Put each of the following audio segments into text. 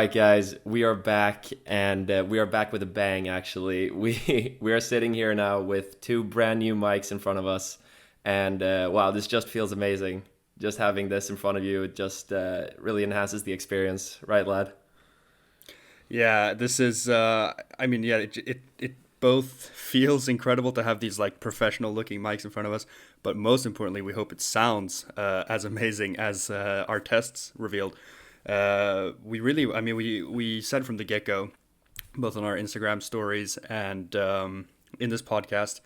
right, guys, we are back, and we are back with a bang. Actually, we are sitting here now with two brand new mics in front of us, and wow, this just feels amazing. Just having this in front of you, it just really enhances the experience, right, lad? Yeah, this is. It both feels incredible to have these like professional looking mics in front of us, but most importantly, we hope it sounds as amazing as our tests revealed. We said from the get go, both on our Instagram stories and in this podcast,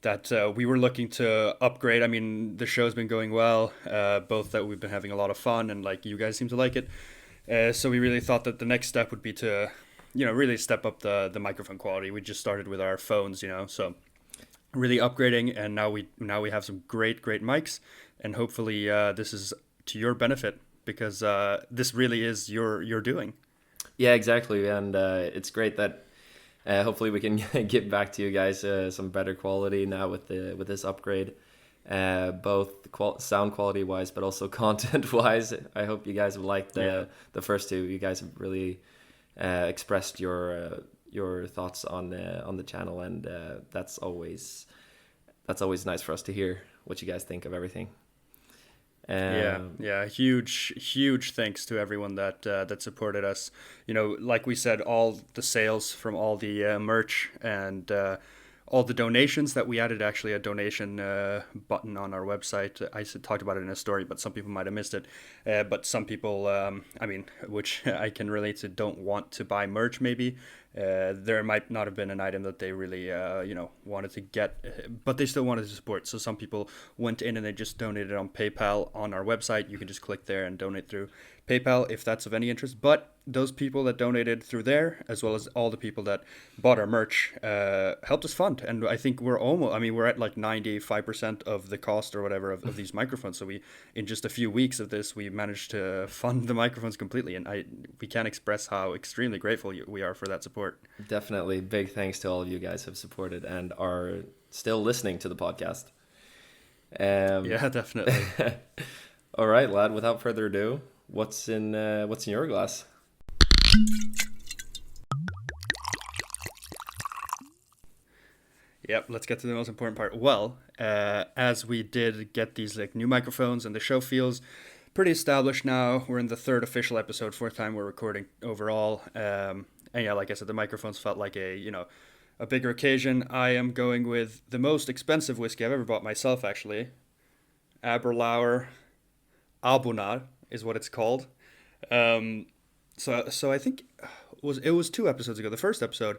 that we were looking to upgrade. I mean, the show's been going well, both that we've been having a lot of fun and like you guys seem to like it. So we really thought that the next step would be to, really step up the microphone quality. We just started with our phones, so really upgrading, and now we have some great mics, and hopefully this is to your benefit because this really is your doing. Yeah, exactly, and it's great that hopefully we can get back to you guys some better quality now with this upgrade, both sound quality wise, but also content wise. I hope you guys have liked the first two. You guys have really expressed your thoughts on the channel, and that's always nice for us to hear what you guys think of everything. Yeah. Huge thanks to everyone that supported us. Like we said, all the sales from all the merch and all the donations that we added, actually a donation button on our website. Talked about it in a story, but some people might have missed it. But some people, which I can relate to, don't want to buy merch maybe. There might not have been an item that they really, wanted to get, but they still wanted to support. So some people went in and they just donated on PayPal on our website. You can just click there and donate through PayPal if that's of any interest. But those people that donated through there, as well as all the people that bought our merch, helped us fund. And I think we're at like 95% of the cost or whatever of these microphones. So in just a few weeks of this, we managed to fund the microphones completely. And we can't express how extremely grateful we are for that support. Definitely, big thanks to all of you guys who have supported and are still listening to the podcast. Yeah, definitely. All right, lad. Without further ado, what's in your glass? Yep, let's get to the most important part. Well, as we did get these like new microphones and the show feels pretty established now. We're in the third official episode, fourth time we're recording overall. And yeah, like I said, the microphones felt like a bigger occasion. I am going with the most expensive whiskey I've ever bought myself, actually. Aberlour Albunar is what it's called. So I think it was 2 episodes ago. The first episode,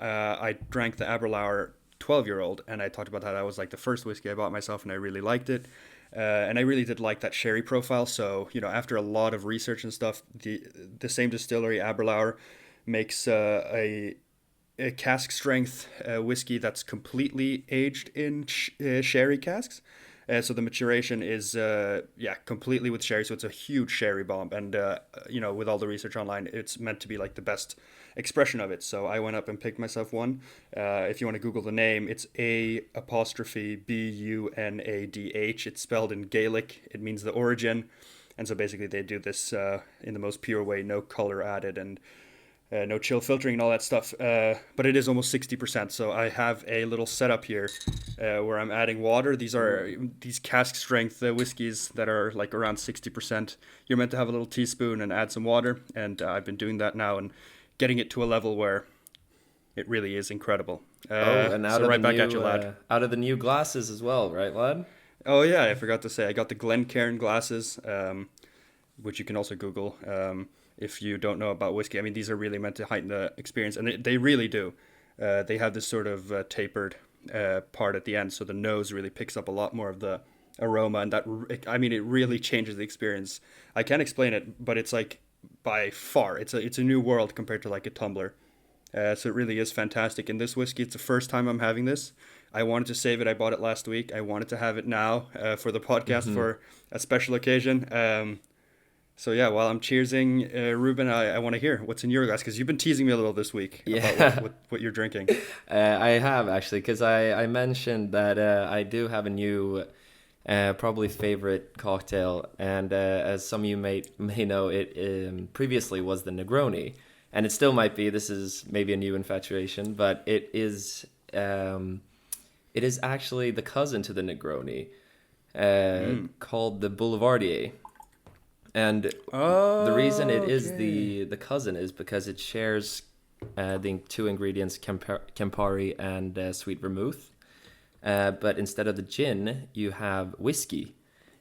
I drank the Aberlour 12-year-old, and I talked about how that was like the first whiskey I bought myself, and I really liked it. And I really did like that sherry profile. So after a lot of research and stuff, the same distillery, Aberlour, makes a cask strength whiskey that's completely aged in sherry casks. So the maturation is completely with sherry. So it's a huge sherry bomb, and with all the research online, it's meant to be like the best expression of it. So I went up and picked myself one. If you want to Google the name, it's Bunadh. It's spelled in Gaelic. It means the origin, and so basically they do this in the most pure way, no color added, and no chill filtering and all that stuff. But it is almost 60%. So I have a little setup here where I'm adding water. These are these cask strength whiskeys that are like around 60%. You're meant to have a little teaspoon and add some water. And I've been doing that now and getting it to a level where it really is incredible. And so right back at you, lad. Out of the new glasses as well, right, lad? Oh, yeah, I forgot to say. I got the Glencairn glasses, which you can also Google. If you don't know about whiskey, I mean, these are really meant to heighten the experience, and they really do. They have this sort of tapered part at the end, so the nose really picks up a lot more of the aroma, and it really changes the experience. I can't explain it, but it's like by far, it's a new world compared to like a tumbler. So it really is fantastic. And this whiskey, it's the first time I'm having this. I wanted to save it. I bought it last week. I wanted to have it now for the podcast for a special occasion. So yeah, while I'm cheersing, Ruben, I want to hear what's in your glass, because you've been teasing me a little this week about what you're drinking. I have actually, because I mentioned that I do have a new probably favorite cocktail. And as some of you may know, it previously was the Negroni, and it still might be. This is maybe a new infatuation, but it is actually the cousin to the Negroni, called the Boulevardier. And the reason it Oh, is okay. the cousin is because it shares the two ingredients, Campari and sweet vermouth. But instead of the gin, you have whiskey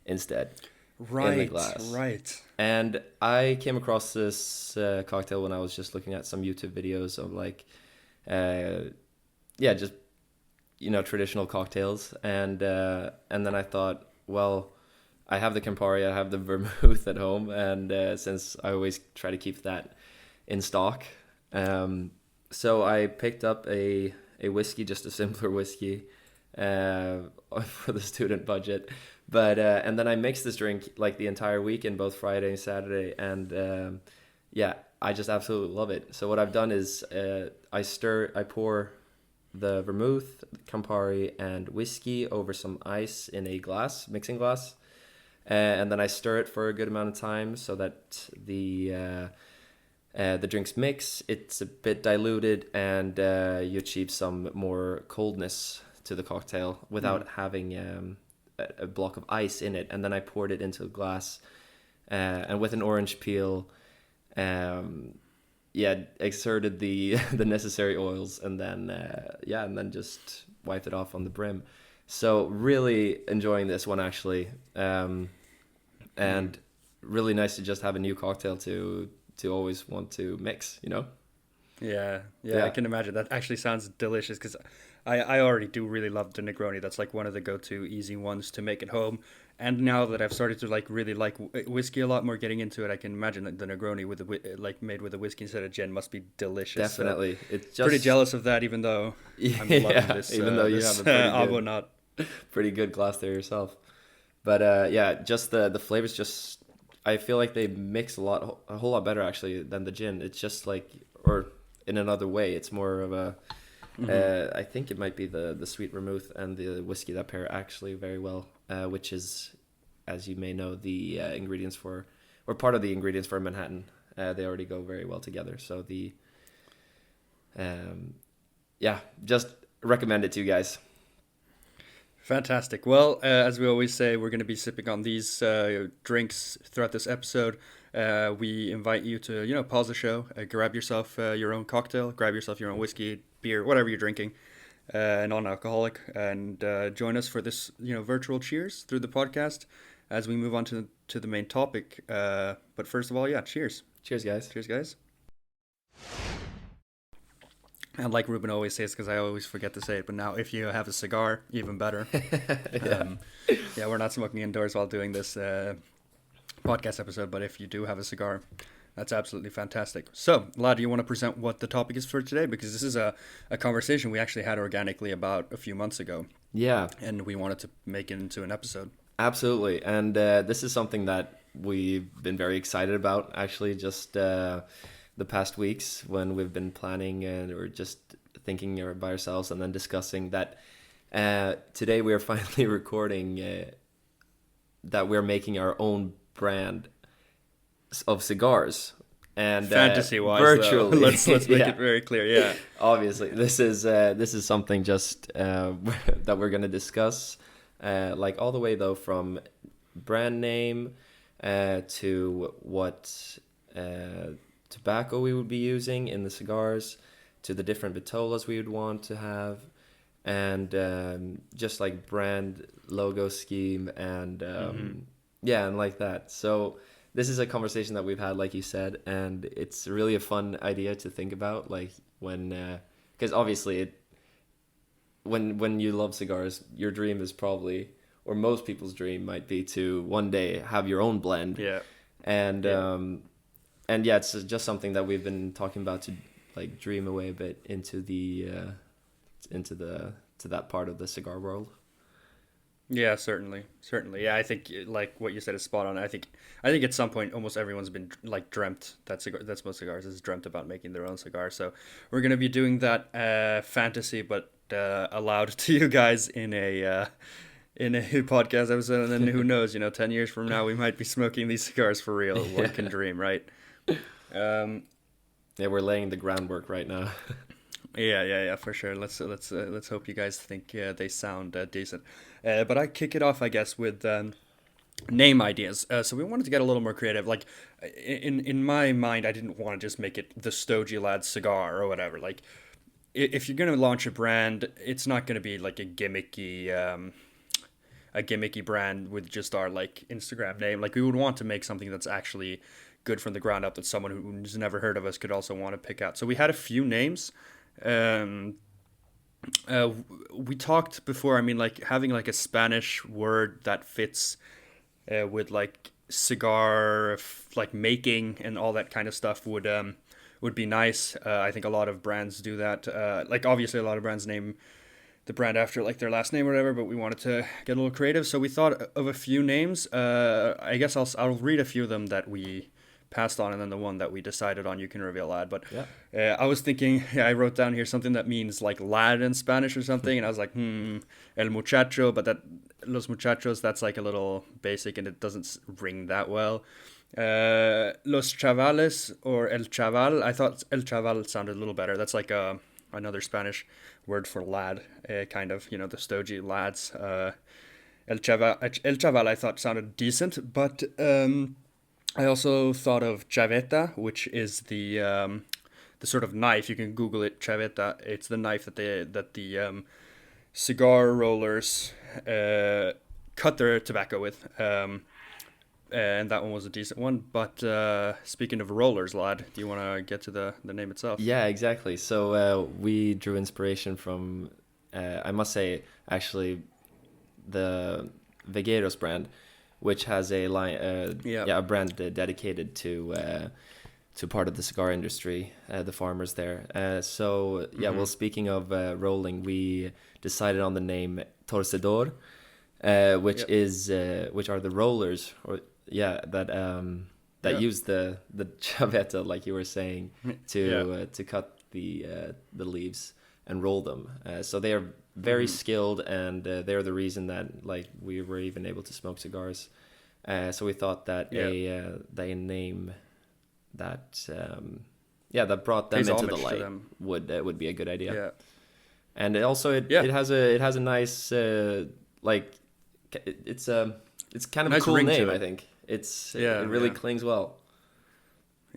instead in the Right, glass. right. And I came across this cocktail when I was just looking at some YouTube videos of like, yeah, just traditional cocktails, and then I thought, well, I have the Campari, I have the vermouth at home, and since I always try to keep that in stock, um, so I picked up a whiskey, just a simpler whiskey, uh, for the student budget. But and then I mixed this drink like the entire weekend, both Friday and Saturday, and yeah, I just absolutely love it. So what I've done is I pour the vermouth, Campari, and whiskey over some ice in a mixing glass, and then I stir it for a good amount of time so that the drinks mix. It's a bit diluted, and you achieve some more coldness to the cocktail Mm. without having a block of ice in it. And then I poured it into a glass, and with an orange peel, um, yeah, exerted the the necessary oils, and then yeah, and then just wiped it off on the brim. So really enjoying this one actually, Mm. and really nice to just have a new cocktail to always want to mix. Yeah, yeah, I Yeah, can imagine. That actually sounds delicious because I already do really love the Negroni. That's like one of the go-to easy ones to make at home. And now that I've started to like really like whiskey a lot more, getting into it, I can imagine that the Negroni with like made with a whiskey instead of gin must be delicious. So definitely. It's pretty just jealous of that, even though I'm loving yeah, even though you have this a pretty good Abonat. pretty good glass there yourself. But yeah, just the flavors just I feel like they mix a whole lot better actually than the gin. It's just like or in another way, it's more of a Hmm. I think it might be the sweet vermouth and the whiskey that pair actually very well, which is, as you may know, the ingredients for or part of the ingredients for Manhattan. They already go very well together. So the yeah, just recommend it to you guys. Fantastic. Well, as we always say, we're going to be sipping on these drinks throughout this episode. We invite you to, pause the show, grab yourself your own cocktail, grab yourself your own whiskey, beer, whatever you're drinking, non-alcoholic, and join us for this, virtual cheers through the podcast as we move on to the main topic. But first of all, yeah, cheers. Cheers, guys. Cheers, guys. And like Ruben always says, because I always forget to say it, but now if you have a cigar, even better. Yeah, Um, yeah, we're not smoking indoors while doing this podcast episode, but if you do have a cigar, that's absolutely fantastic. So, Lad, do you want to present what the topic is for today? Because this is a conversation we actually had organically about a few months ago, yeah, and we wanted to make it into an episode. absolutely. And this is something that we've been very excited about actually just the past weeks when we've been planning or just thinking by ourselves and then discussing that today we are finally recording that we're making our own brand of cigars and Fantasy wise, though, virtually. let's make Yeah, it very clear. Yeah. obviously this is something just that we're going to discuss like all the way though from brand name to what tobacco we would be using in the cigars, to the different vitolas we would want to have, and just like brand logo scheme and Hmm. yeah, and like that. So this is a conversation that we've had, like you said, and it's really a fun idea to think about, like when because obviously when you love cigars, your dream is probably, or most people's dream might be, to one day have your own blend, Yeah. and Yeah. yeah, it's just something that we've been talking about to like dream away a bit into the to that part of the cigar world. Yeah, certainly, certainly. Yeah, I think like what you said is spot on. I think at some point almost everyone's been like dreamt that that's most cigars is dreamt about making their own cigar. So we're gonna be doing that fantasy, but allowed to you guys in a podcast episode, and then who knows? 10 years from now, we might be smoking these cigars for real. One can dream, right? Um, Yeah, we're laying the groundwork right now. yeah, for sure. Let's hope you guys think they sound decent. But I kick it off, I guess, with name ideas. So we wanted to get a little more creative. Like in my mind, I didn't want to just make it the Stogie Lad cigar or whatever. Like if you're gonna launch a brand, it's not gonna be like a gimmicky brand with just our like Instagram name. Like we would want to make something that's actually good from the ground up that someone who's never heard of us could also want to pick out. So we had a few names. Um, we talked before. I mean, like having like a Spanish word that fits with like cigar, like making and all that kind of stuff would be nice. I think a lot of brands do that. Like obviously, a lot of brands name the brand after like their last name or whatever, but we wanted to get a little creative, so we thought of a few names. I guess I'll read a few of them that we passed on, and then the one that we decided on you can reveal, lad. But Yeah. I was thinking, I wrote down here something that means like lad in Spanish or something, and I was like, el muchacho, but that los muchachos, that's like a little basic and it doesn't ring that well. Los chavales or el chaval, I thought el chaval sounded a little better. That's like another Spanish word for lad, kind of, the Stogie lads. El chaval I thought sounded decent, but I also thought of chaveta, which is the sort of knife. You can Google it, chaveta. It's the knife that the cigar rollers cut their tobacco with. And that one was a decent one. But speaking of rollers, lad, do you want to get to the name itself? Yeah, exactly. So we drew inspiration from, I must say, actually, the Vegueros brand, which has a line, a brand dedicated to part of the cigar industry, the farmers there. Well, speaking of rolling, we decided on the name Torcedor, which are the rollers, that use the chaveta, like you were saying, to cut the leaves and roll them. So they are very skilled, and they're the reason that like we were even able to smoke cigars. So we thought that a name that that brought them Pays into the homage to light them. would be a good idea. Yeah. And it has a nice it's kind of a Nice cool ring to name. it. I think it really clings well.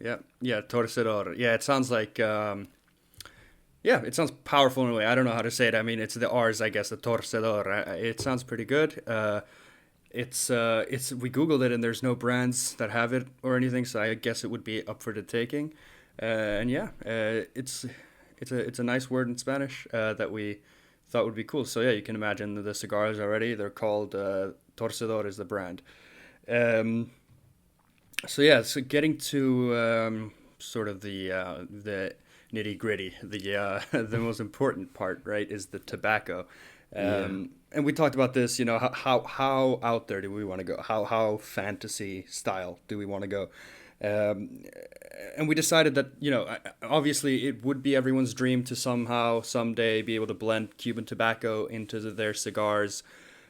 Yeah, torcedor. Yeah, it sounds like it sounds powerful in a way. I don't know how to say it. I mean, it's the R's, I guess, the torcedor. It sounds pretty good. It's we Googled it and there's no brands that have it or anything, so I guess it would be up for the taking. It's a nice word in Spanish that we thought would be cool. So yeah, you can imagine the cigars already. They're called Torcedor is the brand. So getting to sort of the nitty gritty, the most important part, right, is the tobacco. And we talked about this, how out there do we want to go? How fantasy style do we want to go? And we decided that, obviously it would be everyone's dream to someday be able to blend Cuban tobacco into their cigars,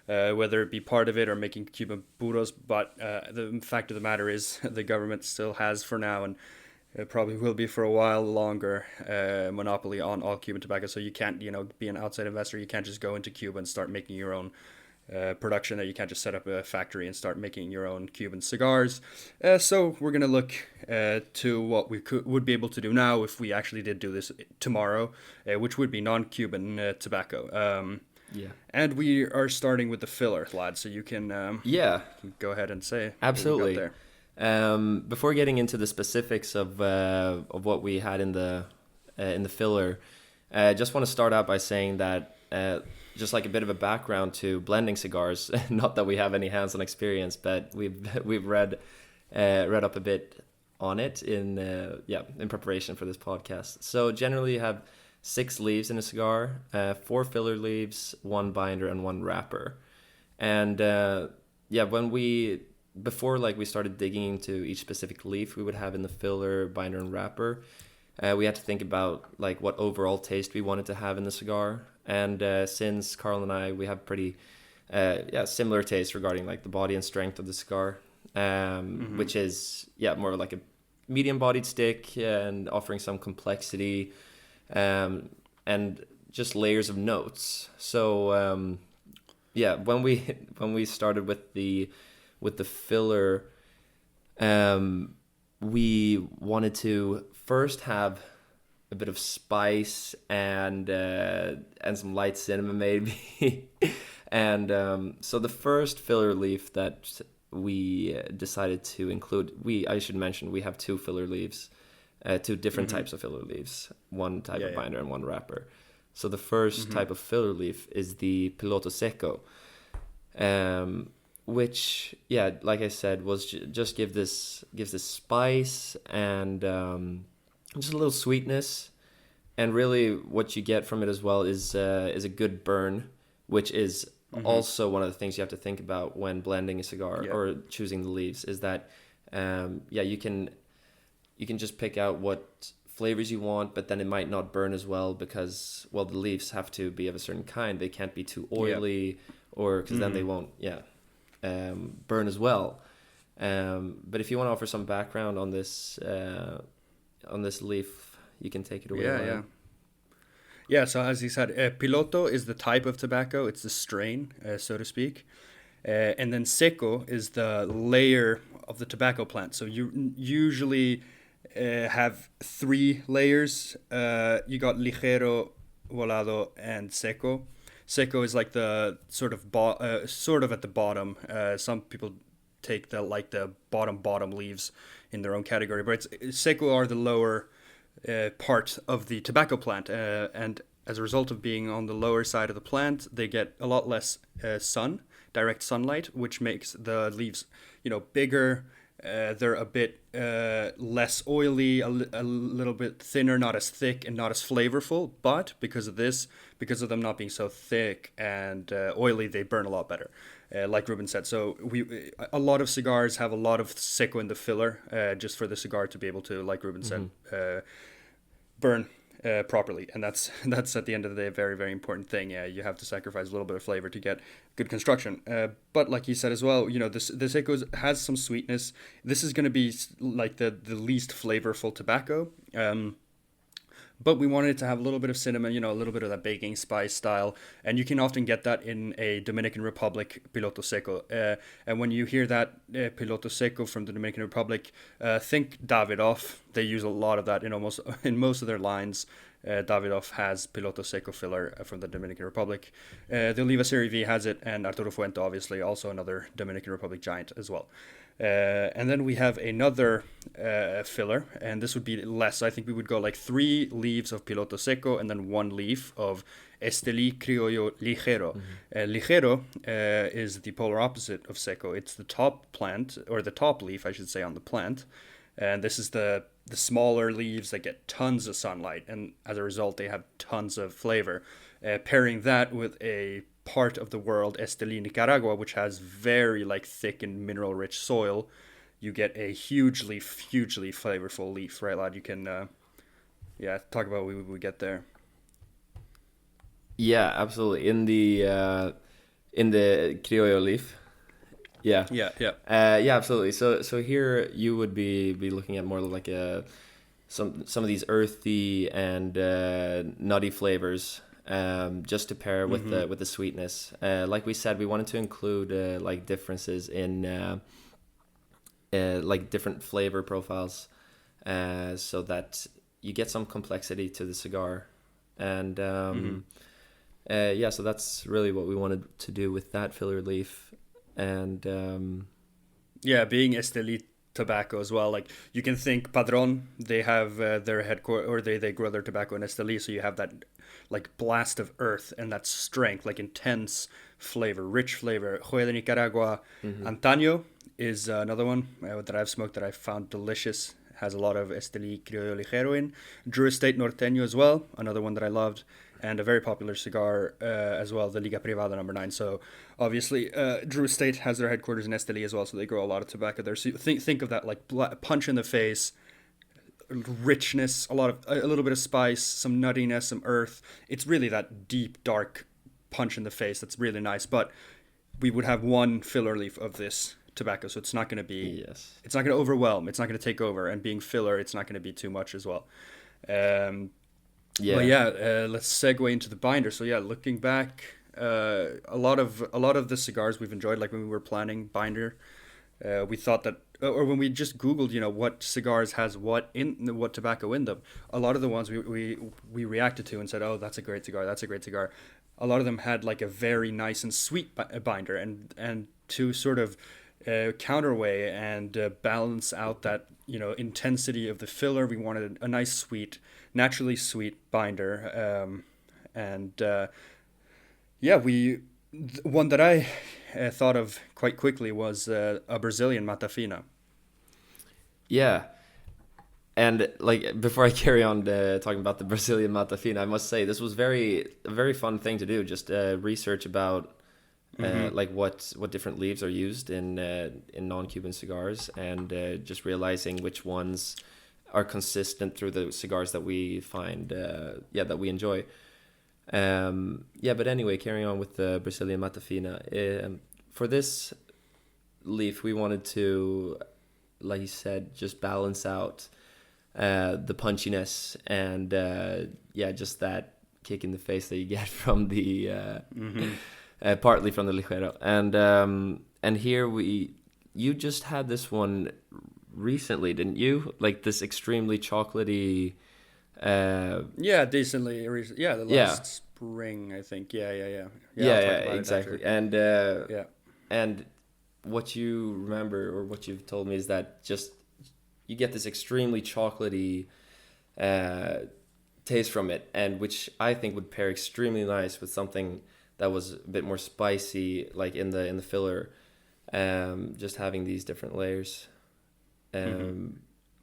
whether it be part of it or making Cuban puros. But the fact of the matter is the government still has for now, and it probably will be for a while longer, monopoly on all Cuban tobacco. So you can't, be an outside investor. You can't just go into Cuba and start making your own production there. You can't just set up a factory and start making your own Cuban cigars. So we're going to look to what we would be able to do now if we actually did do this tomorrow, which would be non-Cuban tobacco. And we are starting with the filler, lad. So you can go ahead and say Absolutely. What we got there. Before getting into the specifics of what we had in the filler, I just want to start out by saying that just like a bit of a background to blending cigars. Not that we have any hands-on experience, but we've read up a bit on it in preparation for this podcast. So generally, you have 6 leaves in a cigar, 4 filler leaves, 1 binder, and 1 wrapper. And before we started digging into each specific leaf we would have in the filler, binder, and wrapper, we had to think about what overall taste we wanted to have in the cigar. And since Carl and I, we have pretty yeah, similar taste regarding like the body and strength of the cigar, which is more like a medium-bodied stick and offering some complexity, and just layers of notes. So when we started with the filler, we wanted to first have a bit of spice and some light cinnamon maybe. And so the first filler leaf that we decided to include, I should mention we have two filler leaves, two different types of filler leaves, one type of binder and one wrapper. So the first type of filler leaf is the Piloto Seco, which, like I said, was just gives this spice and just a little sweetness, and really what you get from it as well is a good burn, which is also one of the things you have to think about when blending a cigar or choosing the leaves. Is that you can just pick out what flavors you want, but then it might not burn as well because, well, the leaves have to be of a certain kind. They can't be too oily, or because then they won't burn as well. But if you want to offer some background on this leaf, you can take it away. So as you said, Piloto is the type of tobacco. It's the strain, so to speak. And then Seco is the layer of the tobacco plant. So you usually have three layers. You got Ligero, Volado, and Seco. Seco is like the sort of at the bottom. Some people take the bottom leaves in their own category, but Seco are the lower part of the tobacco plant, and as a result of being on the lower side of the plant, they get a lot less direct sunlight, which makes the leaves, bigger. They're a bit less oily, a little bit thinner, not as thick and not as flavorful. But because of them not being so thick and oily, they burn a lot better. Like Ruben said, so a lot of cigars have a lot of Seco in the filler, just for the cigar to be able to, like Ruben said, burn properly, and that's at the end of the day a very, very important thing. You have to sacrifice a little bit of flavor to get good construction. But like you said as well, the Seco has some sweetness. This is going to be like the least flavorful tobacco. But we wanted it to have a little bit of cinnamon, a little bit of that baking spice style. And you can often get that in a Dominican Republic Piloto Seco. And when you hear that Piloto Seco from the Dominican Republic, think Davidoff. They use a lot of that in most of their lines. Davidoff has Piloto Seco filler from the Dominican Republic. The Oliva Serie V has it, and Arturo Fuente, obviously, also another Dominican Republic giant as well. And then we have another filler, and this would be less. I think we would go like 3 leaves of Piloto Seco and then 1 leaf of Esteli Criollo Ligero. Ligero is the polar opposite of Seco. It's the top plant, or the top leaf, I should say, on the plant. And this is the smaller leaves that get tons of sunlight, and as a result, they have tons of flavor. Pairing that with a part of the world, Esteli, Nicaragua, which has very thick and mineral rich soil, you get a hugely flavorful leaf, right, lad? You can talk about what we get there. Yeah, absolutely. In the criollo leaf. Yeah, absolutely. So here you would be looking at more like some of these earthy and nutty flavors, just to pair with the sweetness. Like we said, we wanted to include like differences in like different flavor profiles, so that you get some complexity to the cigar, and so that's really what we wanted to do with that filler leaf. And being Esteli tobacco as well, like you can think Padron, they have their headquarters, or they grow their tobacco in Esteli, so you have that like blast of earth and that strength, like intense flavor, rich flavor. Joya de Nicaragua, Antaño is another one that I've smoked that I found delicious. Has a lot of Esteli Criollo Ligero in. Drew Estate Norteño as well, another one that I loved. And a very popular cigar as well, the Liga Privada No. 9. So obviously, Drew Estate has their headquarters in Esteli as well, so they grow a lot of tobacco there. So think of that like punch in the face, richness, a little bit of spice, some nuttiness, some earth. It's really that deep, dark punch in the face that's really nice. But we would have one filler leaf of this tobacco, so it's not going to be, Yes. it's not going to overwhelm, it's not going to take over, and being filler, it's not going to be too much as well. Um, but Yeah. yeah, let's segue into the binder. So yeah, looking back, a lot of the cigars we've enjoyed, like when we were planning binder, we thought that, or when we just Googled, what cigars has what tobacco in them. A lot of the ones we reacted to and said, oh, that's a great cigar, that's a great cigar. A lot of them had like a very nice and sweet binder, and to sort of counterweigh and balance out that intensity of the filler, we wanted a nice sweet, naturally sweet binder. And yeah, one that I thought of quite quickly was a Brazilian Matafina. Yeah. And like before I carry on talking about the Brazilian Matafina, I must say this was a very fun thing to do. Just research about Mm-hmm. like what different leaves are used in non-Cuban cigars, and just realizing which ones are consistent through the cigars that we find that we enjoy. Yeah, but anyway, carrying on with the Brazilian Matafina. For this leaf, we wanted to, like you said, just balance out the punchiness and just that kick in the face that you get from the Mm-hmm. partly from the ligero. And here you just had this one recently, didn't you? Like this extremely chocolatey. Yeah, decently. Yeah, the Yeah, last spring, I think. Yeah. Yeah, I'll yeah, talk yeah, about it exactly. after. Yeah. And what you remember or what you've told me is that just you get this extremely chocolatey uh, taste from it, and which I think would pair extremely nice with something that was a bit more spicy, like in the filler. Just having these different layers. Mm-hmm.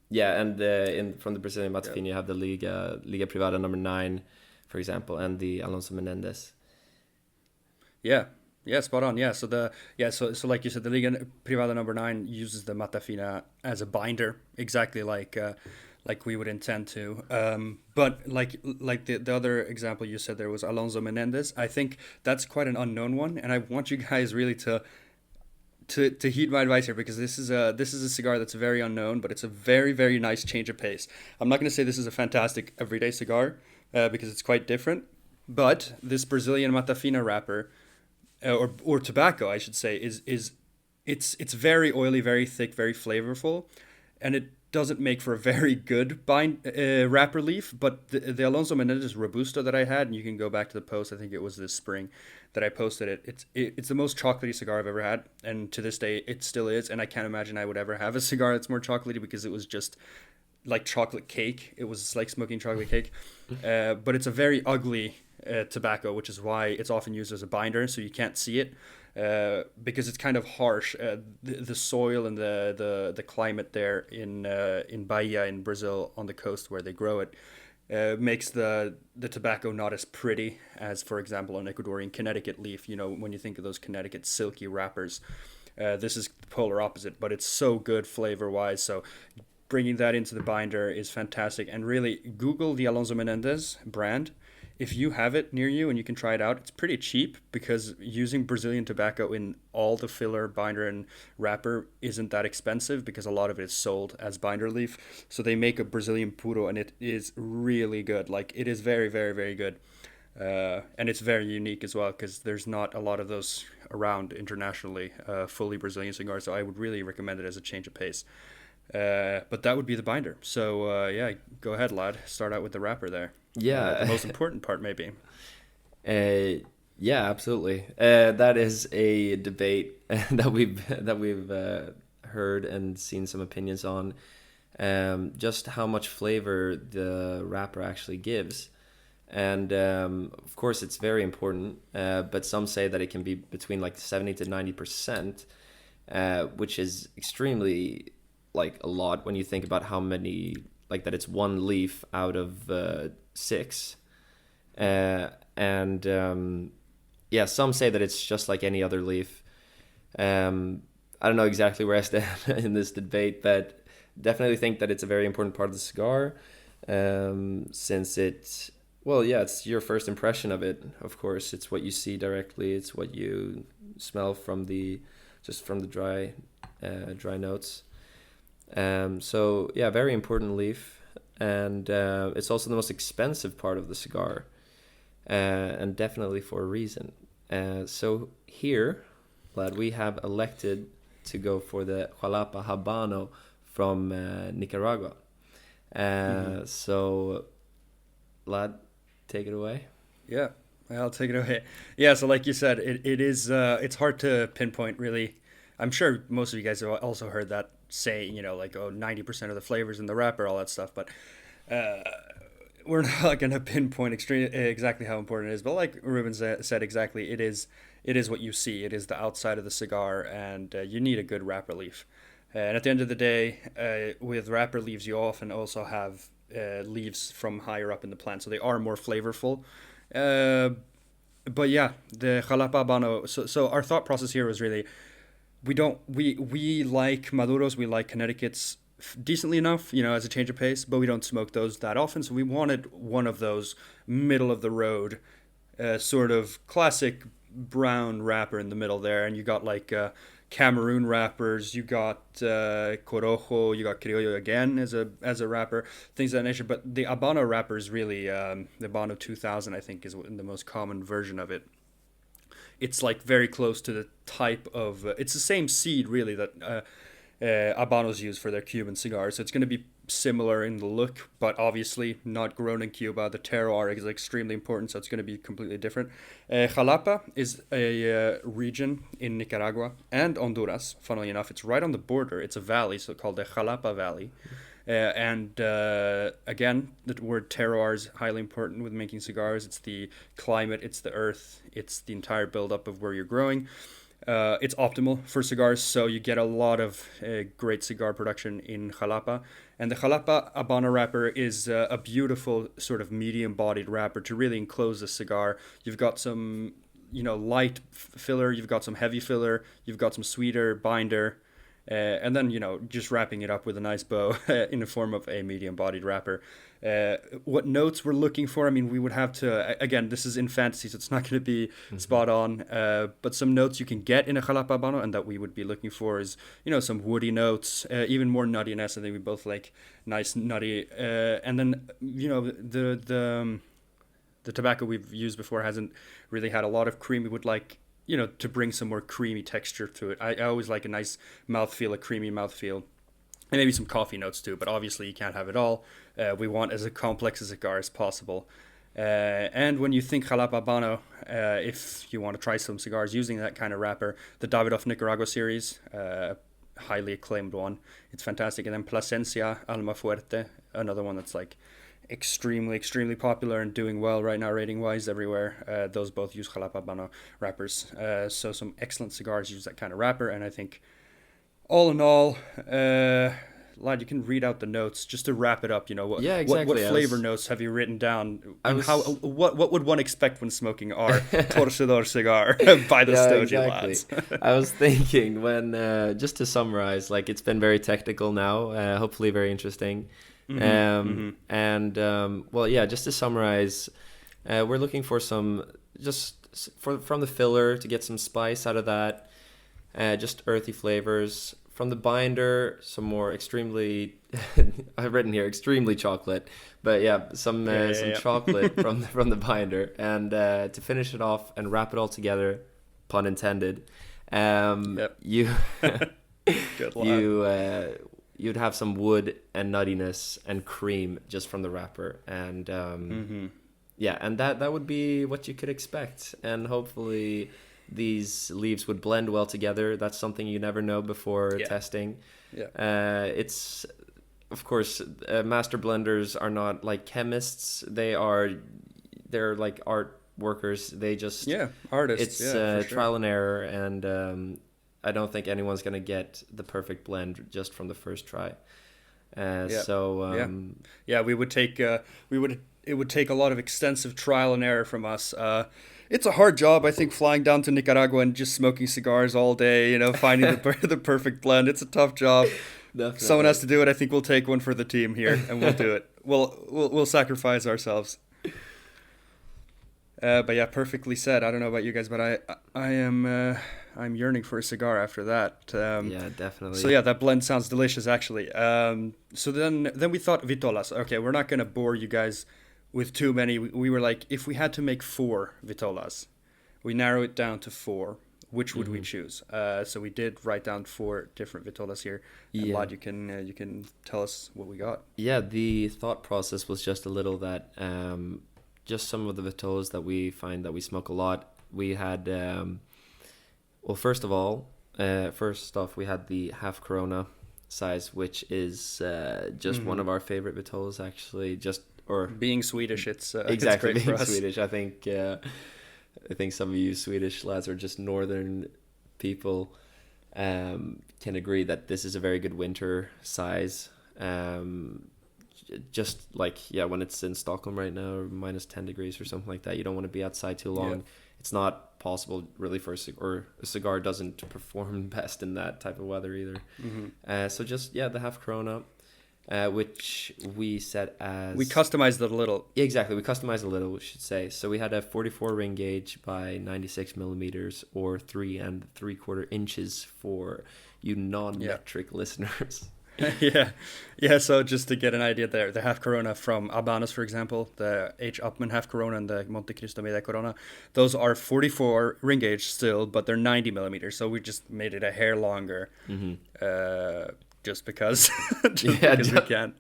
Yeah, and in from the Brazilian Yeah. Matafina, you have the Liga Privada number 9, for example, and the Alonso Menendez. Yeah. Yeah, spot on. Yeah, so like you said, the Liga Privada number 9 uses the Matafina as a binder, exactly like we would intend to. But like the other example you said there was Alonso Menendez. I think that's quite an unknown one, and I want you guys really to heed my advice here, because this is a cigar that's very unknown, but it's a very very nice change of pace. I'm not going to say this is a fantastic everyday cigar because it's quite different, but this Brazilian Matafina wrapper or tobacco, I should say, is it's very oily, very thick, very flavorful, and it doesn't make for a very good wrapper leaf. But the Alonso Menendez Robusto that I had, and you can go back to the post, I think it was this spring that I posted it. It's the most chocolatey cigar I've ever had, and to this day it still is. And I can't imagine I would ever have a cigar that's more chocolatey, because it was just like chocolate cake. It was like smoking chocolate cake. But it's a very ugly tobacco, which is why it's often used as a binder, so you can't see it. Because it's kind of harsh. The soil and the climate there in Bahia in Brazil on the coast where they grow it makes the tobacco not as pretty as, for example, an Ecuadorian Connecticut leaf. When you think of those Connecticut silky wrappers, this is the polar opposite, but it's so good flavor wise. So bringing that into the binder is fantastic. And really, Google the Alonso Menendez brand. If you have it near you and you can try it out, it's pretty cheap, because using Brazilian tobacco in all the filler, binder, and wrapper isn't that expensive, because a lot of it is sold as binder leaf. So they make a Brazilian puro, and it is really good. Like, it is very, very, very good. And it's very unique as well, because there's not a lot of those around internationally, fully Brazilian cigars. So I would really recommend it as a change of pace. But that would be the binder. So yeah, go ahead, lad. Start out with the wrapper there. The Yeah, most important part, maybe. yeah, absolutely. That is a debate that we've heard and seen some opinions on. Just how much flavor the wrapper actually gives, and of course it's very important. But some say that it can be between like 70 to 90%, which is extremely like a lot when you think about how many, like that it's one leaf out of 6. And yeah, some say that it's just like any other leaf. I don't know exactly where I stand in this debate, but definitely think that it's a very important part of the cigar, since it Well, yeah, it's your first impression of it. Of course, it's what you see directly. It's what you smell from the just from the dry notes. So yeah, very important leaf, and it's also the most expensive part of the cigar, and definitely for a reason. So here, lad, we have elected to go for the Jalapa Habano from Nicaragua. So, lad, take it away. Yeah, I'll take it away. Yeah, so like you said, it is it's hard to pinpoint really. I'm sure most of you guys have also heard that saying, like, oh, 90% of the flavors in the wrapper, all that stuff, but uh, we're not going to pinpoint exactly how important it is. But like Ruben said exactly, it is what you see. It is the outside of the cigar, and you need a good wrapper leaf. And at the end of the day, with wrapper leaves, you often also have leaves from higher up in the plant, so they are more flavorful. Uh, but yeah, the jalapa habano. So our thought process here was really we like maduros, we like Connecticut's decently enough, as a change of pace, but we don't smoke those that often. So we wanted one of those middle of the road, sort of classic brown wrapper in the middle there, and you got like Cameroon wrappers, you got Corojo, you got Criollo again as a wrapper, things of that nature. But the Habano wrapper is really the Habano 2000, I think, is the most common version of it. It's like very close to the type of it's the same seed really that Habanos use for their Cuban cigars. So it's going to be similar in the look, but obviously not grown in Cuba. The terroir is extremely important, so it's going to be completely different. Jalapa is a region in Nicaragua and Honduras. Funnily enough, it's right on the border. It's a valley, so called the Jalapa Valley. And again, the word terroir is highly important with making cigars. It's the climate, it's the earth, it's the entire buildup of where you're growing. It's optimal for cigars, so you get a lot of great cigar production in Jalapa. And the Jalapa Habano wrapper is a beautiful sort of medium-bodied wrapper to really enclose the cigar. You've got some, light filler, you've got some heavy filler, you've got some sweeter binder. And then, just wrapping it up with a nice bow in the form of a medium-bodied wrapper. What notes we're looking for, I mean, we would have to, again, this is in fantasy, so it's not going to be spot on, but some notes you can get in a jalapa habano and that we would be looking for is, some woody notes, even more nuttiness. I think we both like nice nutty. And then, the tobacco we've used before hasn't really had a lot of cream. We would like to bring some more creamy texture to it. I always like a nice mouthfeel, a creamy mouthfeel, and maybe some coffee notes too, but obviously you can't have it all. We want as complex a cigar as possible. And when you think Jalapa Habano, if you want to try some cigars using that kind of wrapper, the Davidoff Nicaragua series, highly acclaimed one. It's fantastic. And then Plasencia Almafuerte, another one that's like extremely popular and doing well right now rating wise everywhere. Those both use jalapa habano wrappers, so some excellent cigars use that kind of wrapper. And I think all in all, lad, you can read out the notes just to wrap it up. Yeah, exactly. What flavor notes have you written down, and what would one expect when smoking our Torcedor cigar by the Stogie lads? I was thinking when just to summarize, like, it's been very technical now, hopefully very interesting. And well, yeah, just to summarize, we're looking for some from the filler to get some spice out of that, just earthy flavors from the binder, some more extremely I've written here extremely chocolate, but yeah, some chocolate from the binder, and to finish it off and wrap it all together, pun intended. You Good luck. You'd have some wood and nuttiness and cream just from the wrapper, and yeah, and that would be what you could expect, and hopefully these leaves would blend well together. That's something you never know before testing. It's, of course, master blenders are not like chemists. They're like art workers. They just artists. It's trial and error, and I don't think anyone's gonna get the perfect blend just from the first try. We would take it would take a lot of extensive trial and error from us. It's a hard job, I think, flying down to Nicaragua and just smoking cigars all day. Finding the perfect blend. It's a tough job. Definitely. Someone has to do it. I think we'll take one for the team here, and we'll do it. We'll sacrifice ourselves. But yeah, perfectly said. I don't know about you guys, but I am I'm yearning for a cigar after that. Yeah, So definitely. yeah, that blend sounds delicious actually. So then we thought vitolas. Okay, we're not gonna bore you guys with too many. We were like, if we had to make four vitolas, we narrow it down to four. Which would we Hmm. choose? So we did write down four different vitolas here, and Yeah. Lad, you can tell us what we got. Yeah, the thought process was just a little that just some of the vitolas that we find that we smoke a lot. We had well, first off, we had the half Corona size, which is just one Hmm. of our favorite vitolas, actually. Just or Being Swedish, it's exactly great for being us. Swedish. I think some of you Swedish lads are just northern people can agree that this is a very good winter size. Just like yeah, when it's in Stockholm right now, minus 10 degrees or something like that, you don't want to be outside too Yeah. long. It's not possible really for or a cigar doesn't perform best in that type of weather either. Hmm. So just yeah, the half Corona, which we set We as customized it a little. exactly we customized a little, we should say. So we had a 44 ring gauge by 96 millimeters or 3 3/4 inches for you Yeah. non-metric listeners. Yeah. Yeah. So just to get an idea there, the half Corona from Habanos, for example, the H. Upman half Corona and the Monte Cristo Media Corona, those are 44 ring gauge still, but they're 90 millimeters. So we just made it a hair longer, Hmm. uh, just because, just Yeah, because we can.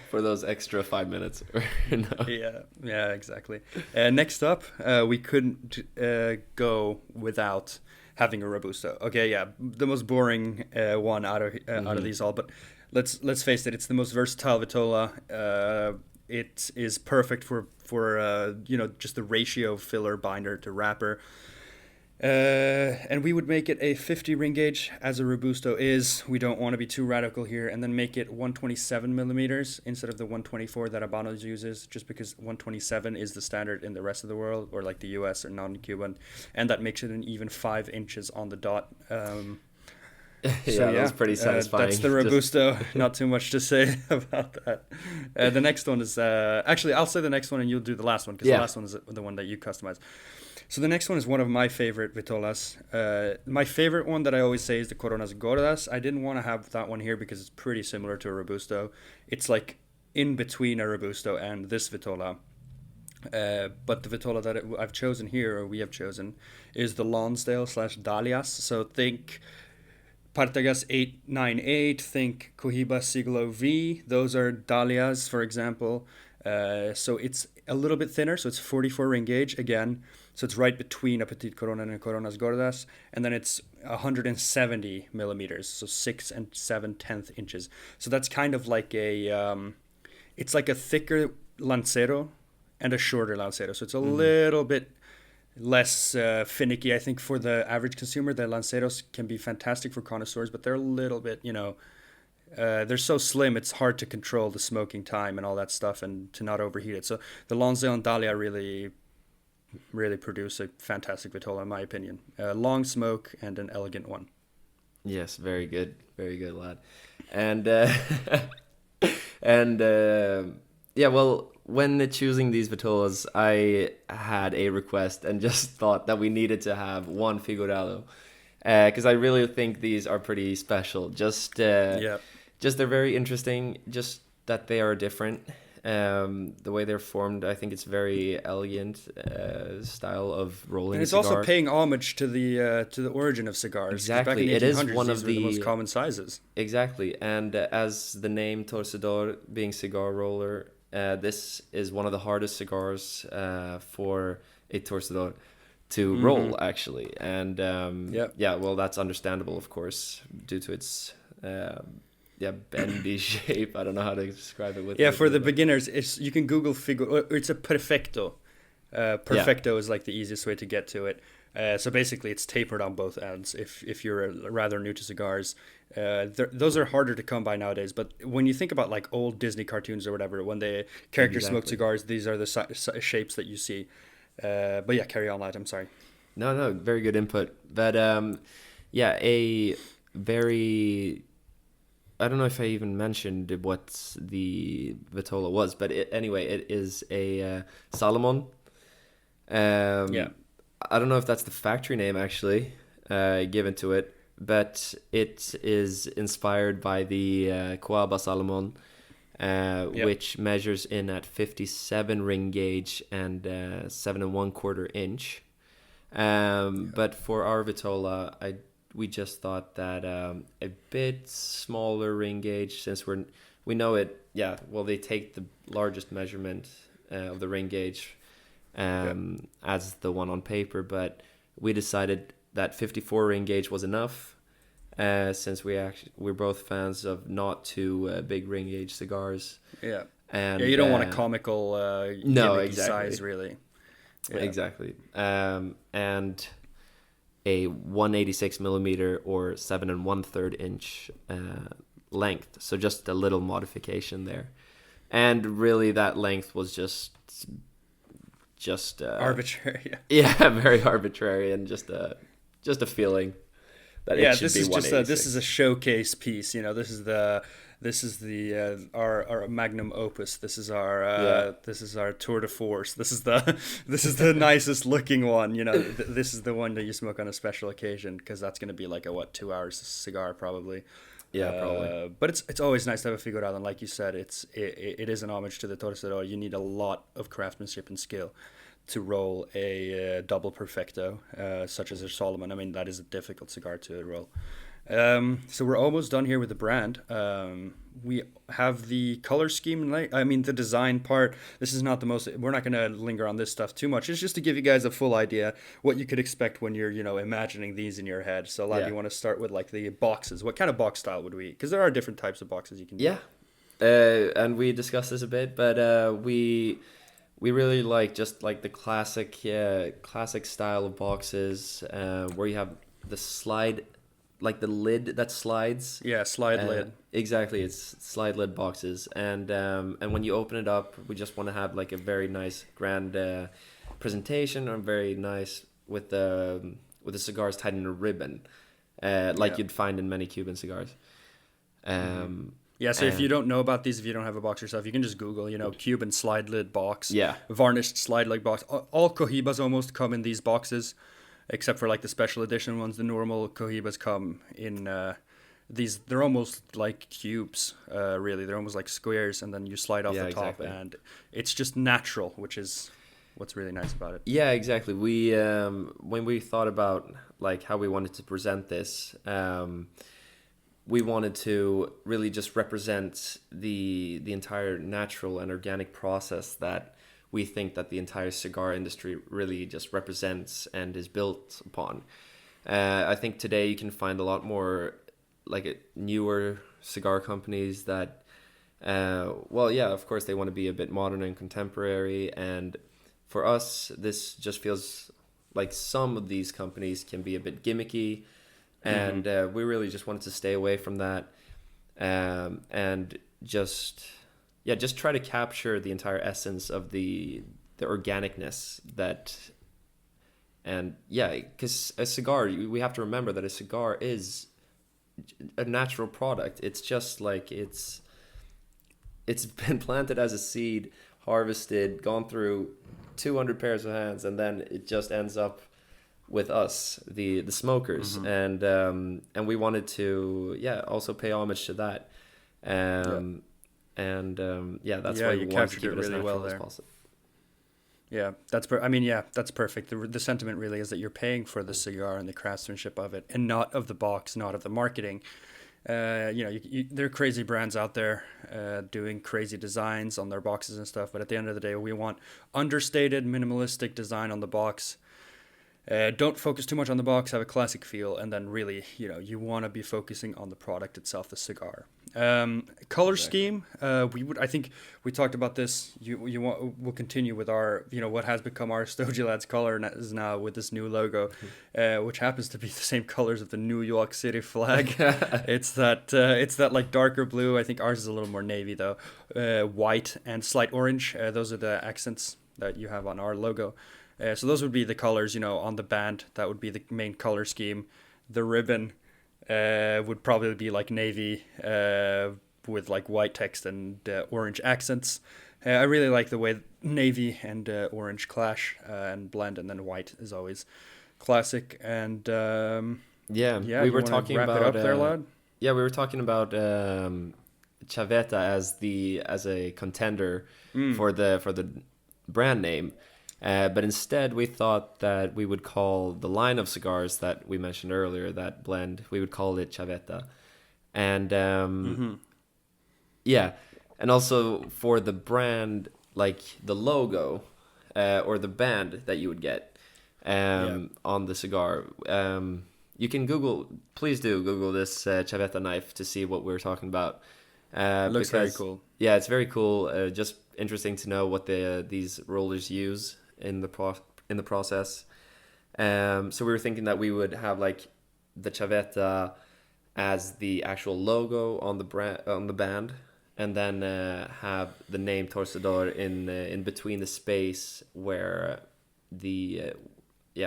for those extra 5 minutes. No. Yeah, yeah, exactly. Next up, we couldn't go without having a robusto. Okay, yeah, the most boring one out of Hmm. these all, but let's face it, it's the most versatile vitola. It is perfect for just the ratio filler binder to wrapper. And we would make it a 50 ring gauge as a Robusto is. We don't want to be too radical here, and then make it 127 millimeters instead of the 124 that Habanos uses, just because 127 is the standard in the rest of the world, or like the US or non-Cuban, and that makes it an even 5 inches on the dot. So Yeah, that was yeah, pretty that's satisfying. the Just Robusto. Not too much to say about that. The next one is actually I'll say the next one and you'll do the last one because the yeah. last one is the one that you customize. So the next one is one of my favorite vitolas. My favorite one that I always say is the Coronas Gordas. I didn't want to have that one here because it's pretty similar to a Robusto. It's like in between a Robusto and this vitola. But the vitola that I've chosen here, or we have chosen, is the Lonsdale / Dalias. So think Partagas 898, think Cohiba Siglo V. Those are Dalias, for example. So it's a little bit thinner, so it's 44 ring gauge again. So it's right between a Petit Corona and a Coronas Gordas. And then it's 170 millimeters, so 6 7/10 inches. So that's kind of like it's like a thicker Lancero and a shorter Lancero. So it's a Hmm. little bit less finicky. I think for the average consumer, the Lanceros can be fantastic for connoisseurs, but they're a little bit, they're so slim, it's hard to control the smoking time and all that stuff and to not overheat it. So the Lonsdale and Dahlia really, really produce a fantastic Vitola, in my opinion. Long smoke and an elegant one. Yes, very good, lad. And and yeah, well, when choosing these vitolas, I had a request and just thought that we needed to have one figurado, because I really think these are pretty special. Yeah. Just they're very interesting. Just that they are different. The way they're formed, I think it's very elegant style of And rolling a it's also cigar. paying homage to the origin of cigars, because back in Exactly, the it is 1800s, one these of were the most the common sizes. exactly, and as the name Torcedor being cigar roller, this is one of the hardest cigars for a Torcedor to Mm-hmm. roll actually, and Yep. yeah, well, that's understandable, of course, due to its yeah bendy shape. I don't know how to describe it Yeah, for the but beginners, it's you can Google figure. It's a perfecto. yeah, Perfecto is like the easiest way to get to it. So basically, it's tapered on both ends. If you're rather new to cigars, those are harder to come by nowadays. But when you think about like old Disney cartoons or whatever, when the characters smoke exactly. cigars, these are the shapes that you see. But yeah, carry on, lad. I'm sorry. No, no, very good input, but yeah, a very I don't know if I even mentioned what the Vitola was, but anyway, it is a Salomon. Yeah. I don't know if that's the factory name actually given to it, but it is inspired by the Coaba Salomon, Yep. which measures in at 57 ring gauge and 7 1/4 inch. But for our Vitola, we just thought that a bit smaller ring gauge, since we know it. Yeah, well, they take the largest measurement of the ring gauge Yep. as the one on paper, but we decided that 54 ring gauge was enough. Since we're both fans of not too big ring gauge cigars, Yeah. Yeah, and you don't want a comical, no, gimmicky size, exactly, really. Yeah. exactly, and a 186 millimeter or 7 1/3 inch length. So just a little modification there, and really that length was just Arbitrary. Yeah. yeah, very arbitrary and just a feeling that it Yeah, should this be is just this is a 186. showcase piece. This is the our magnum opus. Yeah, This is our tour de force. This is the this is the nicest looking one. This is the one that you smoke on a special occasion, because that's going to be like a 2 hours cigar probably. yeah, probably. But it's always nice to have a figurado, and like you said, it is an homage to the torcedor. You need a lot of craftsmanship and skill to roll a double perfecto, such as a Solomon. I mean, that is a difficult cigar to roll. So we're almost done here with the brand. We have the color scheme, I mean, the design part. This is not the most. We're not going to linger on this stuff too much. It's just to give you guys a full idea what you could expect when you're, imagining these in your head. So, Lad, Yeah, you want to start with like the boxes? What kind of box style would we? Because there are different types of boxes you can do. yeah. And we discussed this a bit, but we really like just like the classic style of boxes where you have the slide, like the lid that slides. Yeah, slide lid. Exactly, it's slide lid boxes, and when you open it up, we just want to have like a very nice grand presentation, or very nice with the cigars tied in a ribbon, like Yeah. you'd find in many Cuban cigars. Mm-hmm. Um, Yeah, so if you and don't know about these, if you don't have a box yourself, you can just Google, Cuban slide lid box, yeah, varnished slide lid box. All Cohibas almost come in these boxes, except for like the special edition ones. The normal Cohibas come in these. They're almost like cubes, really. They're almost like squares, and then you slide off yeah, the top, exactly. and it's just natural, which is what's really nice about it. Yeah, exactly. We when we thought about like how we wanted to present this, we wanted to really just represent the entire natural and organic process that we think that the entire cigar industry really just represents and is built upon. I think today you can find a lot more like newer cigar companies that, well, yeah, of course they want to be a bit modern and contemporary, and for us, this just feels like some of these companies can be a bit gimmicky, Hmm. and we really just wanted to stay away from that, and just try to capture the entire essence of the organicness that, and yeah, because a cigar, we have to remember that a cigar is a natural product. It's just like it's been planted as a seed, harvested, gone through 200 pairs of hands, and then it just ends up with us, the smokers, Hmm. and we wanted to also pay homage to that, Yeah, um, and that's yeah, why we you wanted to captured keep it it as really well natural as there. possible. Yeah, that's perfect. The sentiment really is that you're paying for the cigar and the craftsmanship of it, and not of the box, not of the marketing. There are crazy brands out there doing crazy designs on their boxes and stuff, but at the end of the day, we want understated, minimalistic design on the box. Don't focus too much on the box, have a classic feel, and then really, you want to be focusing on the product itself, the cigar. Color Exactly. scheme, I think we talked about this. We'll continue with our, what has become our Stogie Lads color is now with this new logo, which happens to be the same colors of the New York City flag. It's that like darker blue. I think ours is a little more navy though, white and slight orange. Those are the accents that you have on our logo. So those would be the colors, on the band. That would be the main color scheme. The ribbon would probably be like navy with like white text and orange accents. I really like the way navy and orange clash and blend, and then white is always classic. And Yeah, yeah, we you were want to talking wrap it about up there, lad? yeah, we were talking about Chaveta as a contender for the brand name. But instead, we thought that we would call the line of cigars that we mentioned earlier, that blend, we would call it Chaveta. And yeah, and also for the brand, like the logo or the band that you would get on the cigar. You can please do Google this Chaveta knife to see what we're talking about. Looks very cool. Yeah, it's very cool. Just interesting to know what these rollers use in the process. So we were thinking that we would have like the Chaveta as the actual logo on the band, and then have the name Torcedor in between the space where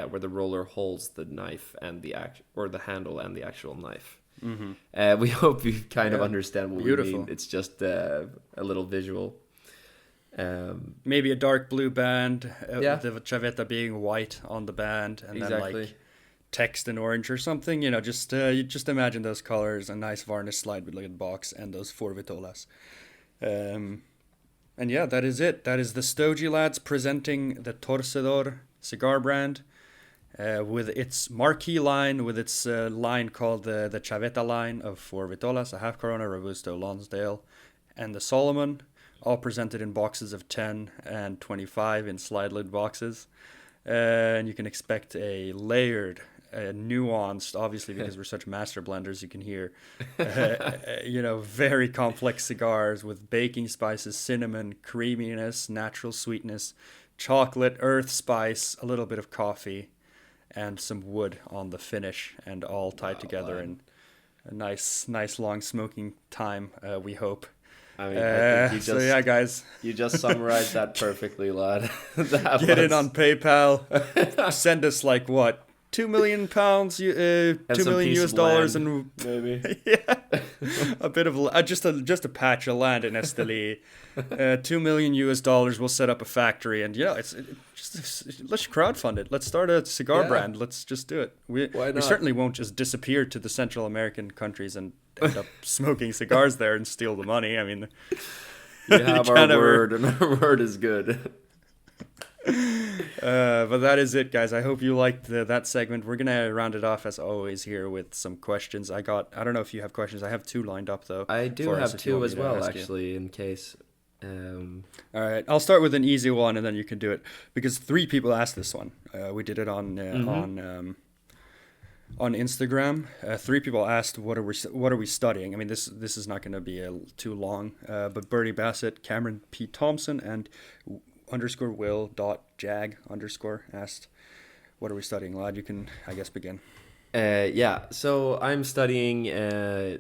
where the roller holds the knife and the handle and the actual knife. We hope you kind of understand what we mean. It's just a little visual. Maybe a dark blue band, the Chaveta being white on the band, and then like text in orange or something. You know, just you just imagine those colors, a nice varnish slide with like a box, and those four vitolas. And yeah, that is it. That is the Stogie lads presenting the Torcedor cigar brand. With its marquee line, with its line called the Chaveta line of four vitolas, a half Corona, Robusto, Lonsdale, and the Solomon, all presented in boxes of 10 and 25 in slide lid boxes. And you can expect a layered, nuanced, obviously because we're such master blenders, you can hear, very complex cigars with baking spices, cinnamon, creaminess, natural sweetness, chocolate, earth spice, a little bit of coffee, and some wood on the finish, and all tied together in a nice long smoking time, we hope. I mean, I think so yeah, guys, you just summarized that perfectly, lad. Get in on PayPal. Send us like what, £2 million, $2 million US, and maybe a bit of just a patch of land in Esteli. $2 million US. We'll set up a factory, and let's crowdfund it. Let's start a cigar brand. Let's just do it. We certainly won't just disappear to the Central American countries and end up smoking cigars there and steal the money. I mean, you have our word, and our word is good. But that is it, guys. I hope you liked that segment. We're gonna round it off as always here with some questions. I don't know if you have questions. I have two lined up though. I do have two as well, actually, in case. All right, I'll start with an easy one, and then you can do it, because 3 people asked this one. We did it on Instagram. 3 people asked, what are we studying? I mean, this is not going to be too long. But Bertie Bassett, Cameron P. Thompson, and _will.jag_ asked, what are we studying, lad? You can, I guess, begin. So I'm studying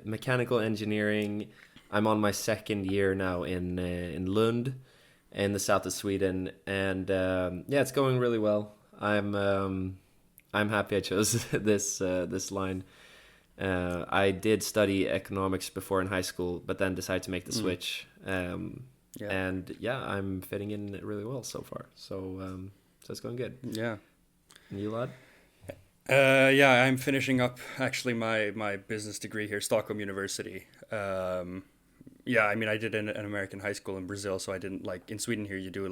mechanical engineering. I'm on my 2nd year now in Lund, in the south of Sweden, and it's going really well. I'm happy I chose this line. I did study economics before in high school, but then decided to make the switch. And I'm fitting in really well so far. So it's going good. Yeah. And you, lad? I'm finishing up actually my business degree here, Stockholm University. I mean, I did an American high school in Brazil, so I didn't in Sweden here you do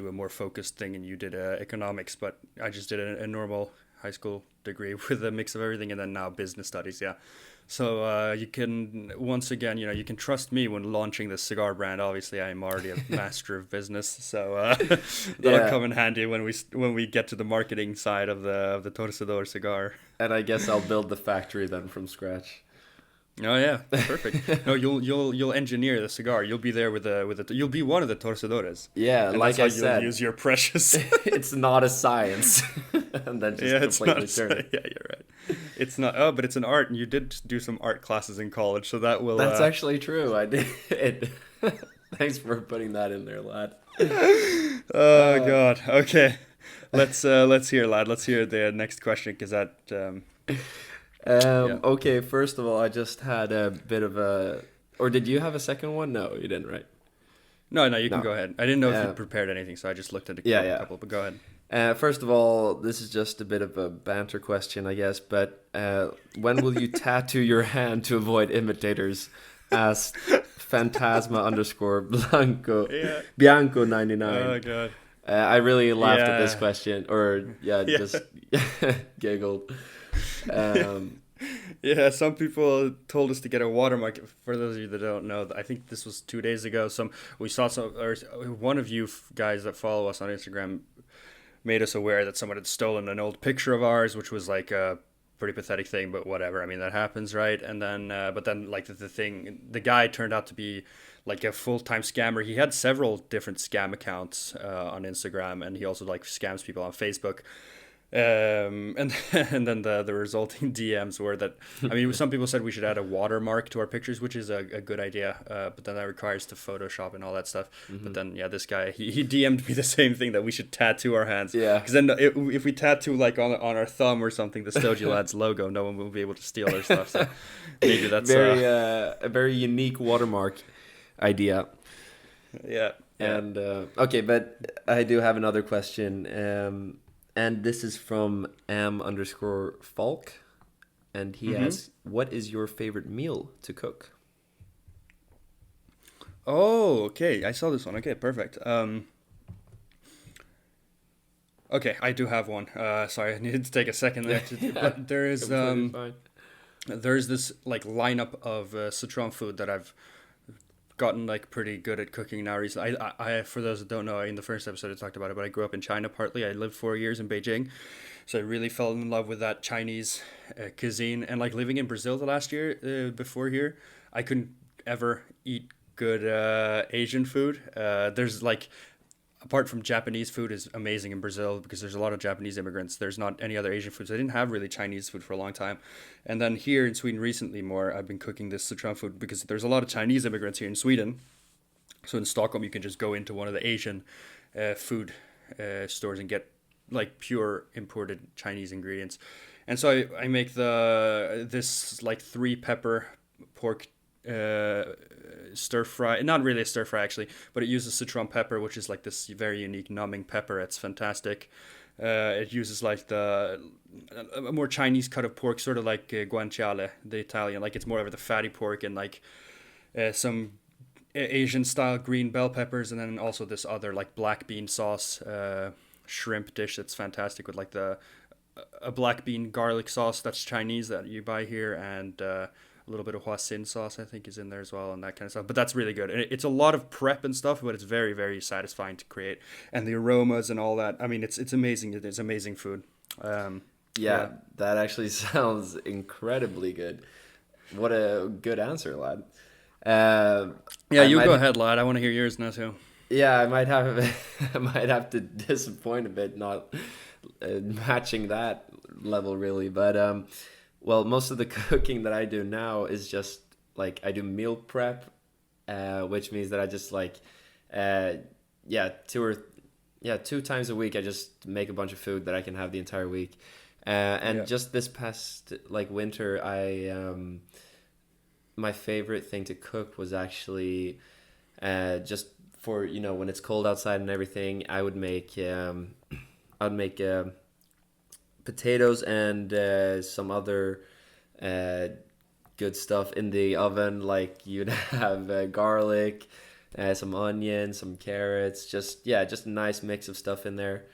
a more focused thing, and you did economics, but I just did a normal high school degree with a mix of everything, and then now business studies. Yeah. So you can, once again, you can trust me when launching this cigar brand. Obviously, I'm already a master of business, so that'll come in handy when we get to the marketing side of the Torcedor cigar. And I guess I'll build the factory then from scratch. Oh yeah, perfect. No, you'll engineer the cigar. You'll be there you'll be one of the torcedores. Yeah, and like I said, you'll use your precious. It's not a science, and then just completely turn it. Yeah, you're right. It's not. Oh, but it's an art, and you did do some art classes in college, so that will. That's actually true. I did. Thanks for putting that in there, lad. Oh God. Okay, let's hear, lad. Let's hear the next question, because that. Okay, first of all, I just had a bit of a... Or did you have a second one? No, you didn't, right? No, no, you can No. go ahead. I didn't know if you Uh, prepared anything, so I just looked at a yeah, yeah. couple. But go ahead. First of all, this is just a bit of a banter question, I guess, but when will you tattoo your hand to avoid imitators? Asked Phantasma underscore Blanco Yeah. Bianco 99. Oh god. I really laughed at this Yeah. question, or yeah, Yeah. just giggled. Um, Yeah, some people told us to get a watermark. For those of you that don't know, I think this was 2 days ago. We saw some, or one of you guys that follow us on Instagram made us aware that someone had stolen an old picture of ours, which was like a pretty pathetic thing, but whatever. I mean, that happens, right? And then, but then, like the guy turned out to be like a full time scammer. He had several different scam accounts on Instagram, and he also like scams people on Facebook. And and then the resulting DMs were that, I mean, some people said we should add a watermark to our pictures, which is a good idea, but then that requires to Photoshop and all that stuff. But then yeah, this guy he DM'd me the same thing, that we should tattoo our hands, yeah, because then if we tattoo like on our thumb or something the Stogie Lads logo, no one will be able to steal our stuff. So maybe that's a very unique watermark idea. yeah. And okay, but I do have another question. And this is from am_Falk, and he asks, "What is your favorite meal to cook?" Oh, okay. I saw this one. Okay, perfect. Okay, I do have one. Sorry, I needed to take a second there to do, but there is Completely fine. there's this like lineup of Sichuan food that I've gotten like pretty good at cooking now recently. I for those that don't know, in the first episode I talked about it, but I grew up in China partly. I lived 4 years in Beijing, so I really fell in love with that Chinese cuisine. And like living in Brazil the last year before here, I couldn't ever eat good Asian food. There's like, apart from Japanese food is amazing in Brazil because there's a lot of Japanese immigrants. There's not any other Asian foods. I didn't have really Chinese food for a long time. And then here in Sweden recently more, I've been cooking this Sichuan food because there's a lot of Chinese immigrants here in Sweden. So in Stockholm, you can just go into one of the Asian food stores and get like pure imported Chinese ingredients. And so I make this like 3 pepper pork stir fry, not really a stir fry actually, but it uses Sichuan pepper, which is like this very unique numbing pepper. It's fantastic. It uses like a more Chinese cut of pork, sort of like guanciale, the Italian. Like it's more of the fatty pork, and like some Asian style green bell peppers, and then also this other like black bean sauce shrimp dish that's fantastic with like a black bean garlic sauce that's Chinese that you buy here, and a little bit of hoisin sauce I think is in there as well, and that kind of stuff. But that's really good. And it's a lot of prep and stuff, but it's very, very satisfying to create, and the aromas and all that. I mean, it's amazing. It's amazing food. Yeah, that actually sounds incredibly good. What a good answer, lad. Yeah, I you might go ahead, lad. I want to hear yours now too. Yeah, I might have I might have to disappoint a bit, not matching that level really. But well, most of the cooking that I do now is just like I do meal prep, which means that I just like yeah, 2 times a week I just make a bunch of food that I can have the entire week. And just this past like winter, my favorite thing to cook was actually just for when it's cold outside and everything. I'd make potatoes and some other good stuff in the oven. Like you'd have garlic, some onions, some carrots, just a nice mix of stuff in there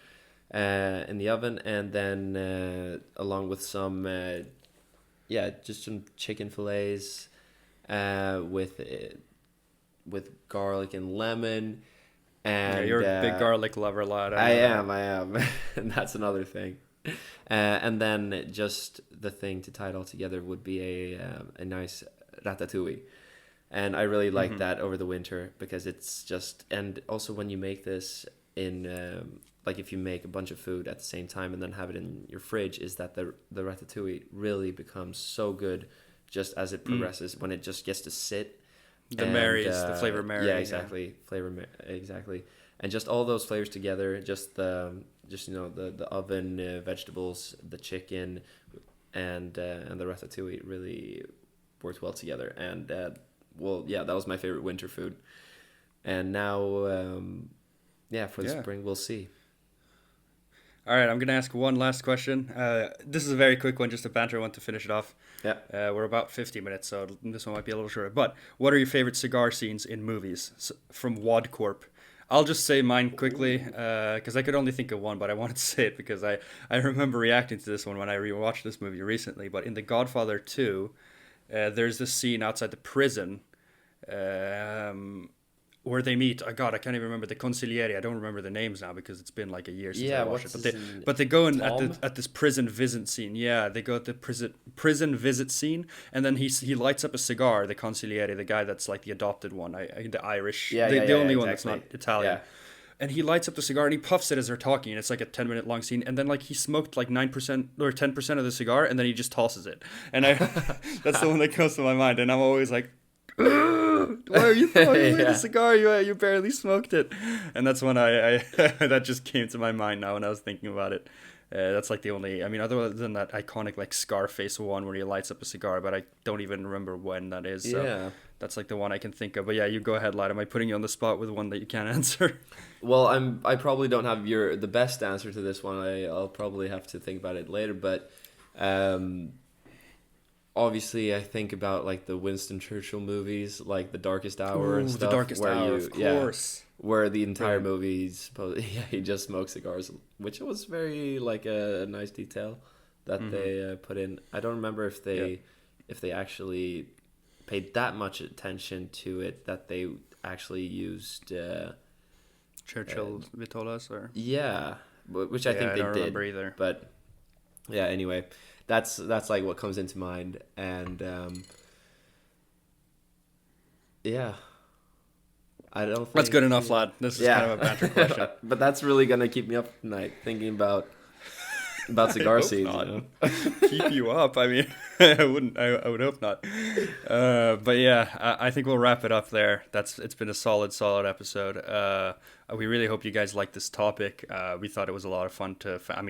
in the oven, and then along with some just some chicken fillets with garlic and lemon. And Yeah, you're a big garlic lover, lad. I know am, and that's another thing. And then just the thing to tie it all together would be a nice ratatouille, and I really like that over the winter because it's just, and also when you make this in like if you make a bunch of food at the same time and then have it in your fridge, is that the ratatouille really becomes so good just as it progresses, when it just gets to sit. The marries, the flavor marry. Yeah, exactly. Exactly. And just all those flavors together, just the oven vegetables, the chicken, and the ratatouille really worked well together. And that was my favorite winter food. And now, for the spring, we'll see. All right, I'm going to ask one last question. This is a very quick one, just a banter one to finish it off. Yeah. We're about 50 minutes, so this one might be a little shorter. But what are your favorite cigar scenes in movies from Wad Corp? I'll just say mine quickly, because I could only think of one, but I wanted to say it because I remember reacting to this one when I rewatched this movie recently. But in The Godfather 2, there's this scene outside the prison where they meet. Oh God, I can't even remember the consigliere. I don't remember the names now because it's been like a year since I watched it. But they go in at this prison visit scene. Yeah, they go at the prison visit scene, and then he lights up a cigar. The consigliere, the guy that's like the adopted one, the Irish, the only one that's not Italian. Yeah. And he lights up the cigar and he puffs it as they're talking, and it's like a 10-minute long scene. And then like he smoked like 9% or 10% of the cigar, and then he just tosses it. And that's the one that comes to my mind. And I'm always like, why are you throwing away the cigar? You barely smoked it. And that's when I that just came to my mind now when I was thinking about it. That's like the only, I mean, other than that iconic like Scarface one where he lights up a cigar, but I don't even remember when that is. So that's like the one I can think of. But yeah, you go ahead, lad. Am I putting you on the spot with one that you can't answer? Well, I probably don't have the best answer to this one. I'll probably have to think about it later. But obviously, I think about like the Winston Churchill movies, like The Darkest Hour and stuff. The Darkest Hour, of course. Where the entire movie, he just smokes cigars, which was very like a nice detail that they put in. I don't remember if they actually paid that much attention to it, that they actually used Churchill Vitolas, or which I think they did. I don't remember either. But yeah, anyway. That's like what comes into mind, and I don't think that's good enough, lad. This is kind of a banter question, but that's really gonna keep me up tonight thinking about cigar seeds. You know? Keep you up. I mean, I would hope not. But yeah, I think we'll wrap it up there. It's been a solid episode. We really hope you guys like this topic. We thought it was a lot of fun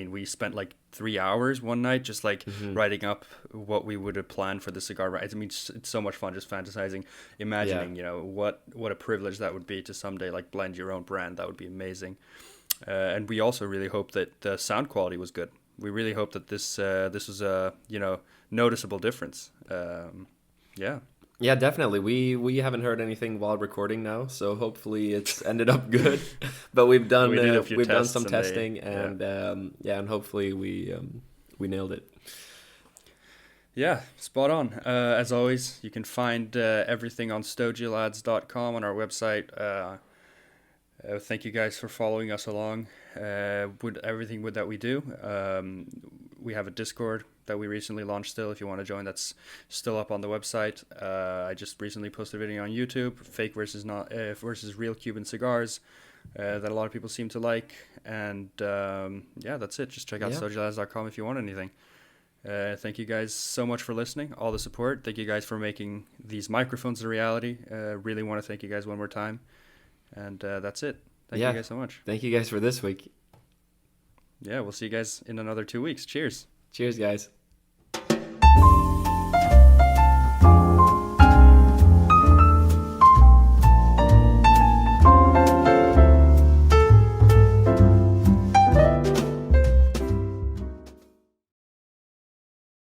we spent like 3 hours one night just like writing up what we would have planned for the cigar rides. I mean, it's so much fun just fantasizing, imagining, what a privilege that would be to someday like blend your own brand. That would be amazing. And we also really hope that the sound quality was good. We really hope that this was a noticeable difference. Yeah, definitely. We haven't heard anything while recording now, so hopefully it's ended up good. But we've done some testing, and hopefully we nailed it. Yeah, spot on. As always, you can find everything on stogielads.com on our website. Thank you guys for following us along with everything that we do. We have a Discord that we recently launched still. If you want to join, that's still up on the website. I just recently posted a video on YouTube, fake versus real Cuban cigars, that a lot of people seem to like. And that's it. Just check out stogielads.com if you want anything. Thank you guys so much for listening, all the support. Thank you guys for making these microphones a reality. Really want to thank you guys one more time. And that's it. Thank you guys so much. Thank you guys for this week. Yeah, we'll see you guys in another 2 weeks. Cheers. Cheers, guys.